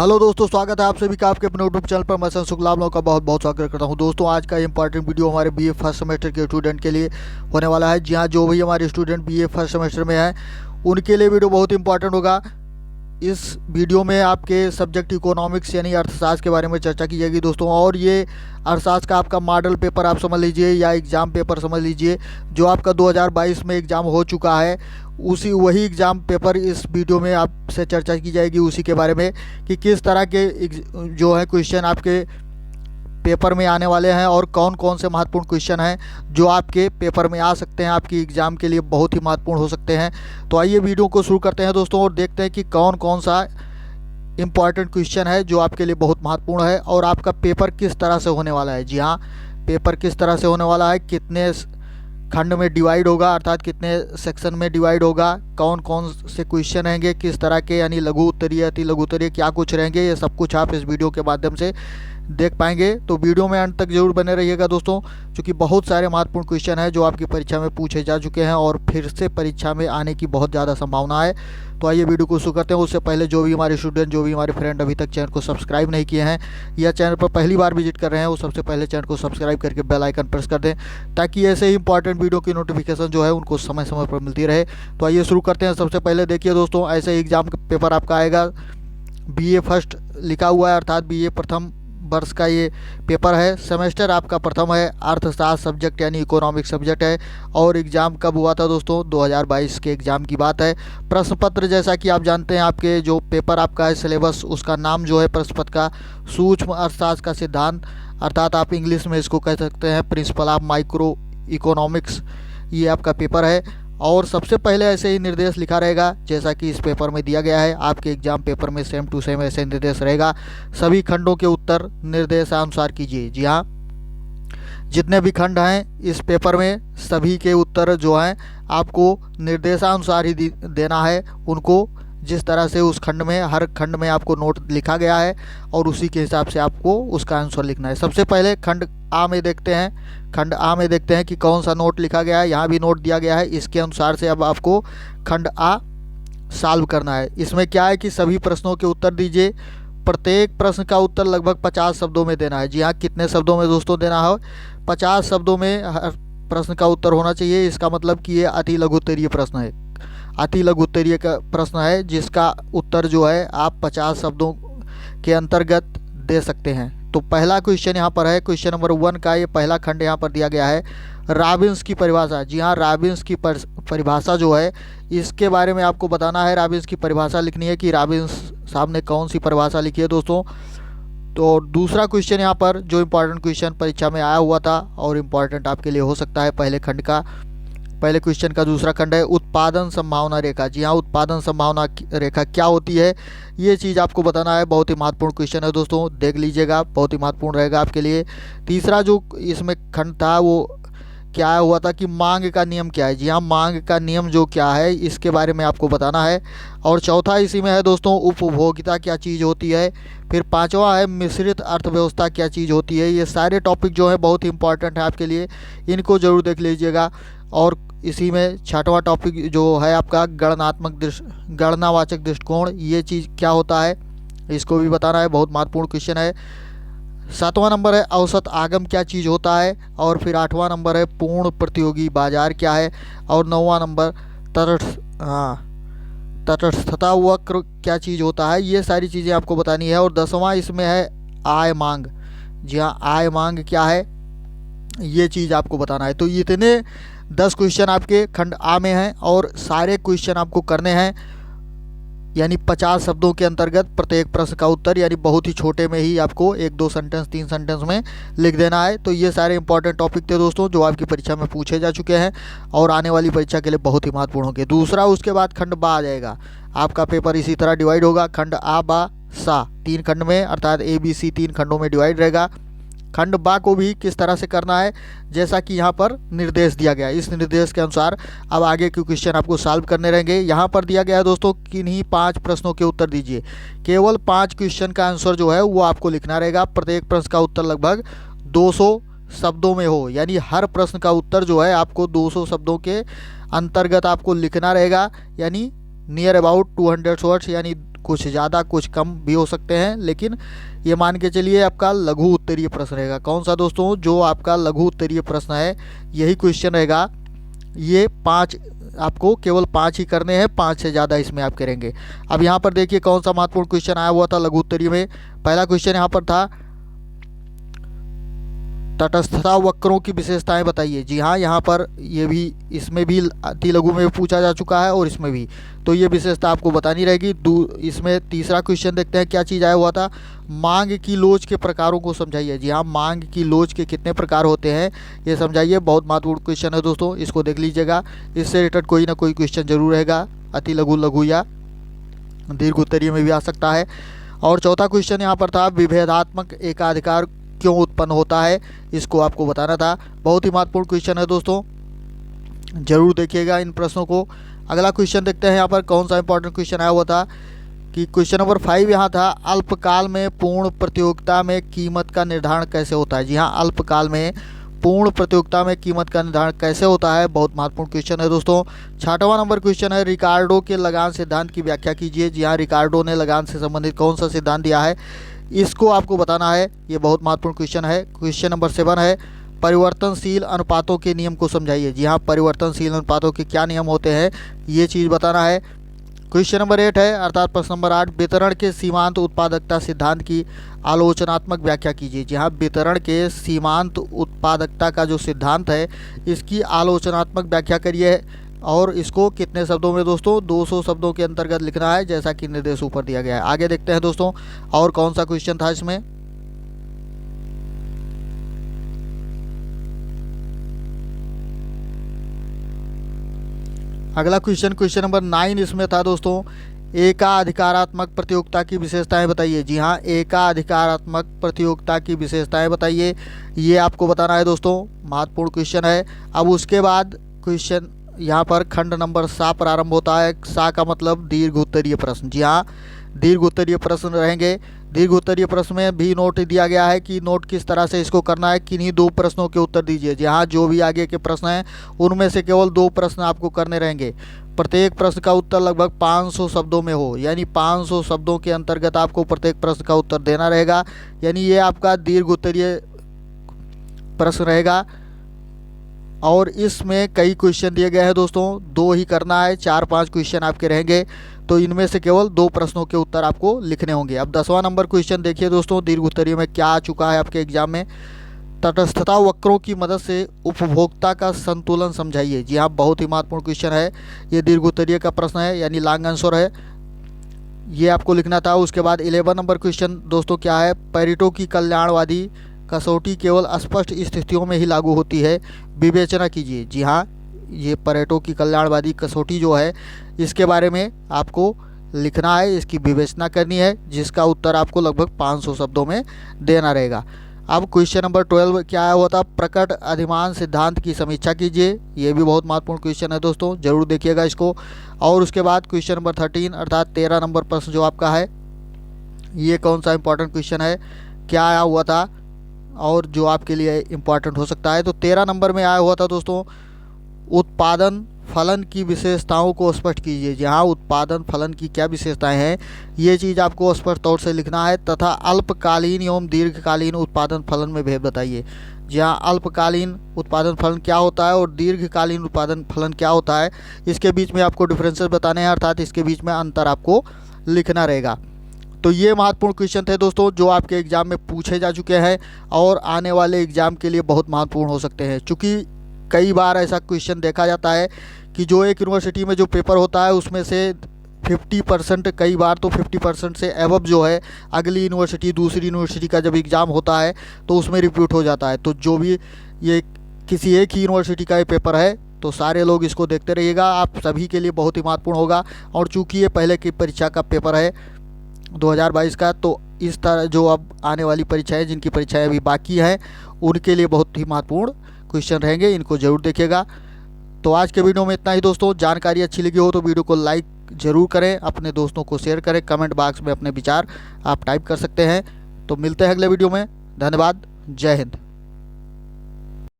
Hello दोस्तों, स्वागत है आप सभी का आपके अपने यूट्यूब चैनल पर। मैं संसुख लाभ लोगों का बहुत बहुत स्वागत करता हूं। दोस्तों, आज का इंपॉर्टेंट वीडियो हमारे बीए फर्स्ट सेमेस्टर के स्टूडेंट के लिए होने वाला है। जी हां, जो भी हमारे स्टूडेंट बीए फर्स्ट सेमेस्टर में हैं उनके लिए वीडियो बहुत इंपॉर्टेंट होगा। इस वीडियो में आपके सब्जेक्ट इकोनॉमिक्स यानी अर्थशास्त्र के बारे में चर्चा की जाएगी दोस्तों। और ये अर्थशास्त्र का आपका मॉडल पेपर आप समझ लीजिए या एग्ज़ाम पेपर समझ लीजिए, जो आपका 2022 में एग्ज़ाम हो चुका है। वही एग्ज़ाम पेपर इस वीडियो में आपसे चर्चा की जाएगी उसी के बारे में कि किस तरह के जो है क्वेश्चन आपके पेपर में आने वाले हैं और कौन कौन से महत्वपूर्ण क्वेश्चन हैं जो आपके पेपर में आ सकते हैं, आपकी एग्ज़ाम के लिए बहुत ही महत्वपूर्ण हो सकते हैं। तो आइए वीडियो को शुरू करते हैं दोस्तों और देखते हैं कि कौन कौन सा इम्पॉर्टेंट क्वेश्चन है जो आपके लिए बहुत महत्वपूर्ण है और आपका पेपर किस तरह से होने वाला है। जी हाँ, पेपर किस तरह से होने वाला है, कितने खंड में डिवाइड होगा, अर्थात कितने सेक्शन में डिवाइड होगा, कौन कौन से क्वेश्चन रहेंगे, किस तरह के यानी लघु उत्तरीय, अति लघु उत्तरीय, क्या कुछ रहेंगे, ये सब कुछ आप इस वीडियो के माध्यम से देख पाएंगे। तो वीडियो में अंत तक जरूर बने रहिएगा दोस्तों, क्योंकि बहुत सारे महत्वपूर्ण क्वेश्चन हैं जो आपकी परीक्षा में पूछे जा चुके हैं और फिर से परीक्षा में आने की बहुत ज़्यादा संभावना है। तो आइए वीडियो को शुरू करते हैं। उससे पहले जो भी हमारे स्टूडेंट, जो भी हमारे फ्रेंड अभी तक चैनल को सब्सक्राइब नहीं किए हैं या चैनल पर पहली बार विजिट कर रहे हैं, वो सबसे पहले चैनल को सब्सक्राइब करके बेल आइकन प्रेस कर दें, ताकि ऐसे ही इंपॉर्टेंट वीडियो की नोटिफिकेशन जो है उनको समय समय पर मिलती रहे। तो आइए शुरू करते हैं। सबसे पहले देखिए दोस्तों, ऐसे ही एग्जाम पेपर आपका आएगा। बीए फर्स्ट लिखा हुआ है, अर्थात बीए प्रथम वर्ष का ये पेपर है। सेमेस्टर आपका प्रथम है, अर्थशास्त्र सब्जेक्ट यानी इकोनॉमिक्स सब्जेक्ट है। और एग्ज़ाम कब हुआ था दोस्तों? 2022 के एग्ज़ाम की बात है। प्रश्न पत्र जैसा कि आप जानते हैं, आपके जो पेपर आपका है सिलेबस, उसका नाम जो है प्रश्न पत्र का सूक्ष्म अर्थशास्त्र का सिद्धांत, अर्थात आप इंग्लिश में इसको कह सकते हैं प्रिंसिपल ऑफ माइक्रो इकोनॉमिक्स, ये आपका पेपर है। और सबसे पहले ऐसे ही निर्देश लिखा रहेगा जैसा कि इस पेपर में दिया गया है। आपके एग्जाम पेपर में सेम टू सेम ऐसे निर्देश रहेगा। सभी खंडों के उत्तर निर्देशानुसार कीजिए। जी हाँ, जितने भी खंड हैं इस पेपर में सभी के उत्तर जो हैं आपको निर्देशानुसार ही देना है। उनको जिस तरह से उस खंड में, हर खंड में आपको नोट लिखा गया है और उसी के हिसाब से आपको उसका आंसर लिखना है। सबसे पहले खंड आ में देखते हैं। खंड आ में देखते हैं कि कौन सा नोट लिखा गया है। यहाँ भी नोट दिया गया है, इसके अनुसार से अब आपको खंड आ सॉल्व करना है। इसमें क्या है कि सभी प्रश्नों के उत्तर दीजिए। प्रत्येक प्रश्न का उत्तर लगभग 50 शब्दों में देना है। जी हाँ, कितने शब्दों में दोस्तों देना है? 50 शब्दों में हर प्रश्न का उत्तर होना चाहिए। इसका मतलब कि ये अति लघु उत्तरीय प्रश्न है। अति लघु उत्तरीय का प्रश्न है जिसका उत्तर जो है आप 50 शब्दों के अंतर्गत दे सकते हैं। तो पहला क्वेश्चन यहाँ पर है, क्वेश्चन नंबर 1 का ये पहला खंड यहाँ पर दिया गया है, रॉबिन्स की परिभाषा। जी हाँ, रॉबिन्स की परिभाषा जो है इसके बारे में आपको बताना है। रॉबिन्स की परिभाषा लिखनी है कि रॉबिन्स साहब ने कौन सी परिभाषा लिखी है दोस्तों। तो दूसरा क्वेश्चन यहाँ पर जो इम्पोर्टेंट क्वेश्चन परीक्षा में आया हुआ था और इम्पोर्टेंट आपके लिए हो सकता है पहले खंड का, पहले क्वेश्चन का दूसरा खंड है उत्पादन संभावना रेखा। जी हाँ, उत्पादन संभावना रेखा क्या होती है ये चीज़ आपको बताना है। बहुत ही महत्वपूर्ण क्वेश्चन है दोस्तों, देख लीजिएगा, बहुत ही महत्वपूर्ण रहेगा आपके लिए। तीसरा जो इसमें खंड था वो क्या हुआ था कि मांग का नियम क्या है। जी हाँ, मांग का नियम जो क्या है इसके बारे में आपको बताना है। और चौथा इसी में है दोस्तों, उपभोक्ता क्या चीज़ होती है। फिर पांचवा है मिश्रित अर्थव्यवस्था क्या चीज़ होती है। ये सारे टॉपिक जो है बहुत ही इंपॉर्टेंट है आपके लिए, इनको ज़रूर देख लीजिएगा। और इसी में छठवां टॉपिक जो है आपका गणनावाचक दृष्टिकोण, ये चीज़ क्या होता है इसको भी बताना है, बहुत महत्वपूर्ण क्वेश्चन है। 7वां नंबर है औसत आगम क्या चीज़ होता है। और फिर 8वां नंबर है पूर्ण प्रतियोगी बाजार क्या है। और 9वां नंबर तटस्थता वक्र क्या चीज़ होता है। ये सारी चीज़ें आपको बतानी है। और 10वां इसमें है आय मांग। जी हाँ, आय मांग क्या है ये चीज़ आपको बताना है। तो इतने 10 क्वेश्चन आपके खंड आ में हैं और सारे क्वेश्चन आपको करने हैं, यानी 50 शब्दों के अंतर्गत प्रत्येक प्रश्न का उत्तर, यानी बहुत ही छोटे में ही आपको 1-2 सेंटेंस 3 सेंटेंस में लिख देना है। तो ये सारे इंपॉर्टेंट टॉपिक थे दोस्तों जो आपकी परीक्षा में पूछे जा चुके हैं और आने वाली परीक्षा के लिए बहुत ही महत्वपूर्ण होंगे। दूसरा, उसके बाद खंड बा आ जाएगा। आपका पेपर इसी तरह डिवाइड होगा, खंड आ बा सा 3 खंड में, अर्थात ABC 3 खंडों में डिवाइड रहेगा। खंड बा को भी किस तरह से करना है जैसा कि यहाँ पर निर्देश दिया गया है, इस निर्देश के अनुसार अब आगे के क्वेश्चन आपको सॉल्व करने रहेंगे। यहाँ पर दिया गया है दोस्तों किन्हीं 5 प्रश्नों के उत्तर दीजिए। केवल 5 क्वेश्चन का आंसर जो है वो आपको लिखना रहेगा। प्रत्येक प्रश्न का उत्तर लगभग 200 शब्दों में हो, यानी हर प्रश्न का उत्तर जो है आपको 200 शब्दों के अंतर्गत आपको लिखना रहेगा, यानी नियर अबाउट 200 शॉर्ट्स, यानी कुछ ज़्यादा कुछ कम भी हो सकते हैं, लेकिन ये मान के चलिए आपका लघु उत्तरीय प्रश्न रहेगा। कौन सा दोस्तों? जो आपका लघु उत्तरीय प्रश्न है यही क्वेश्चन रहेगा। ये 5 आपको केवल 5 ही करने हैं, 5 से ज़्यादा इसमें आप करेंगे। अब यहाँ पर देखिए कौन सा महत्वपूर्ण क्वेश्चन आया हुआ था लघु उत्तरीय में। पहला क्वेश्चन यहाँ पर था तटस्थता वक्रों की विशेषताएं बताइए। जी हाँ, यहाँ पर ये भी, इसमें भी अति लघु में पूछा जा चुका है और इसमें भी, तो ये विशेषता आपको बतानी रहेगी। इसमें तीसरा क्वेश्चन देखते हैं क्या चीज़ आया हुआ था। मांग की लोच के प्रकारों को समझाइए। जी हाँ, मांग की लोच के कितने प्रकार होते हैं ये समझाइए। बहुत महत्वपूर्ण क्वेश्चन है दोस्तों, इसको देख लीजिएगा। इससे रिलेटेड कोई ना कोई क्वेश्चन जरूर रहेगा, अति लघु, लघु या दीर्घ उत्तरीय में भी आ सकता है। और चौथा क्वेश्चन यहाँ पर था विभेदात्मक एकाधिकार क्यों उत्पन्न होता है, इसको आपको बताना था। बहुत ही महत्वपूर्ण क्वेश्चन है दोस्तों, जरूर देखिएगा इन प्रश्नों को। अगला क्वेश्चन देखते हैं यहाँ पर कौन सा इंपॉर्टेंट क्वेश्चन आया हुआ था कि क्वेश्चन नंबर 5 यहाँ था अल्पकाल में पूर्ण प्रतियोगिता में कीमत का निर्धारण कैसे होता है। जी हाँ, अल्पकाल में पूर्ण प्रतियोगिता में कीमत का निर्धारण कैसे होता है, बहुत महत्वपूर्ण क्वेश्चन है दोस्तों। 6वां नंबर क्वेश्चन है रिकार्डो के लगान सिद्धांत की व्याख्या कीजिए। जी हाँ, रिकार्डो ने लगान से संबंधित कौन सा सिद्धांत दिया है, इसको आपको बताना है। ये बहुत महत्वपूर्ण क्वेश्चन है। क्वेश्चन नंबर 7 है परिवर्तनशील अनुपातों के नियम को समझाइए। जी हाँ, परिवर्तनशील अनुपातों के क्या नियम होते हैं ये चीज़ बताना है। क्वेश्चन नंबर 8 है अर्थात प्रश्न नंबर 8 वितरण के सीमांत उत्पादकता सिद्धांत की आलोचनात्मक व्याख्या कीजिए। जी हाँ, वितरण के सीमांत उत्पादकता का जो सिद्धांत है इसकी आलोचनात्मक व्याख्या करिए। और इसको कितने शब्दों में दोस्तों? 200 शब्दों के अंतर्गत लिखना है, जैसा कि निर्देश ऊपर दिया गया है। आगे देखते हैं दोस्तों और कौन सा क्वेश्चन था इसमें। अगला क्वेश्चन, क्वेश्चन नंबर 9 इसमें था दोस्तों एकाधिकारात्मक प्रतियोगिता की विशेषताएं बताइए। जी हाँ, एकाधिकारात्मक प्रतियोगिता की विशेषताएं बताइए, ये आपको बताना है दोस्तों। महत्वपूर्ण क्वेश्चन है। अब उसके बाद क्वेश्चन यहाँ पर खंड नंबर 7 प्रारंभ होता है। 7 का मतलब दीर्घ उत्तरीय प्रश्न। जी हाँ, दीर्घ उत्तरीय प्रश्न रहेंगे। दीर्घ उत्तरीय प्रश्न में भी नोट दिया गया है कि नोट किस तरह से इसको करना है। किन्हीं 2 प्रश्नों के उत्तर दीजिए। जी हाँ, जो भी आगे के प्रश्न हैं उनमें से केवल 2 प्रश्न आपको करने रहेंगे। प्रत्येक प्रश्न का उत्तर लगभग 500 शब्दों में हो, यानी 500 शब्दों के अंतर्गत आपको प्रत्येक प्रश्न का उत्तर देना रहेगा। यानी ये आपका दीर्घ उत्तरीय प्रश्न रहेगा। और इसमें कई क्वेश्चन दिए गए हैं दोस्तों, 2 ही करना है, 4-5 क्वेश्चन आपके रहेंगे, तो इनमें से केवल 2 प्रश्नों के उत्तर आपको लिखने होंगे। अब 10वां नंबर क्वेश्चन देखिए दोस्तों, दीर्घ उत्तरीय में क्या आ चुका है आपके एग्जाम में। तटस्थता वक्रों की मदद से उपभोक्ता का संतुलन समझाइए। जी हाँ, बहुत ही महत्वपूर्ण क्वेश्चन है। ये दीर्घ उत्तरीय का प्रश्न है, यानी लॉन्ग आंसर है, ये आपको लिखना था। उसके बाद 11 नंबर क्वेश्चन दोस्तों क्या है, पेरेटो की कल्याणवादी कसौटी केवल स्पष्ट स्थितियों में ही लागू होती है, विवेचना कीजिए। जी हाँ, ये पेरेटो की कल्याणवादी कसौटी जो है इसके बारे में आपको लिखना है, इसकी विवेचना करनी है, जिसका उत्तर आपको लगभग 500 शब्दों में देना रहेगा। अब क्वेश्चन नंबर 12 क्या आया हुआ था, प्रकट अधिमान सिद्धांत की समीक्षा कीजिए। ये भी बहुत महत्वपूर्ण क्वेश्चन है दोस्तों, जरूर देखिएगा इसको। और उसके बाद क्वेश्चन नंबर 13 अर्थात 13 नंबर प्रश्न जो आपका है, ये कौन सा इंपॉर्टेंट क्वेश्चन है, क्या आया हुआ था और जो आपके लिए इम्पॉर्टेंट हो सकता है। तो 13 नंबर में आया हुआ था दोस्तों उत्पादन फलन की विशेषताओं को स्पष्ट कीजिए। जहाँ उत्पादन फलन की क्या विशेषताएं हैं ये चीज़ आपको स्पष्ट तौर से लिखना है, तथा अल्पकालीन एवं दीर्घकालीन उत्पादन फलन में भेद बताइए। जहाँ अल्पकालीन उत्पादन फलन क्या होता है और दीर्घकालीन उत्पादन फलन क्या होता है, इसके बीच में आपको डिफरेंसेस बताने हैं, अर्थात इसके बीच में अंतर आपको लिखना रहेगा। तो ये महत्वपूर्ण क्वेश्चन थे दोस्तों जो आपके एग्ज़ाम में पूछे जा चुके हैं और आने वाले एग्ज़ाम के लिए बहुत महत्वपूर्ण हो सकते हैं। चूँकि कई बार ऐसा क्वेश्चन देखा जाता है कि जो एक यूनिवर्सिटी में जो पेपर होता है उसमें से 50%, कई बार तो 50% से एबव जो है अगली यूनिवर्सिटी, दूसरी यूनिवर्सिटी का जब एग्ज़ाम होता है तो उसमें रिपीट हो जाता है। तो जो भी ये किसी एक ही यूनिवर्सिटी का ये पेपर है तो सारे लोग इसको देखते रहिएगा, आप सभी के लिए बहुत ही महत्वपूर्ण होगा। और चूँकि ये पहले की परीक्षा का पेपर है 2022 का, तो इस तरह जो अब आने वाली परीक्षाएं, जिनकी परीक्षाएं अभी बाकी हैं, उनके लिए बहुत ही महत्वपूर्ण क्वेश्चन रहेंगे, इनको जरूर देखिएगा। तो आज के वीडियो में इतना ही दोस्तों। जानकारी अच्छी लगी हो तो वीडियो को लाइक ज़रूर करें, अपने दोस्तों को शेयर करें, कमेंट बॉक्स में अपने विचार आप टाइप कर सकते हैं। तो मिलते हैं अगले वीडियो में। धन्यवाद, जय हिंद।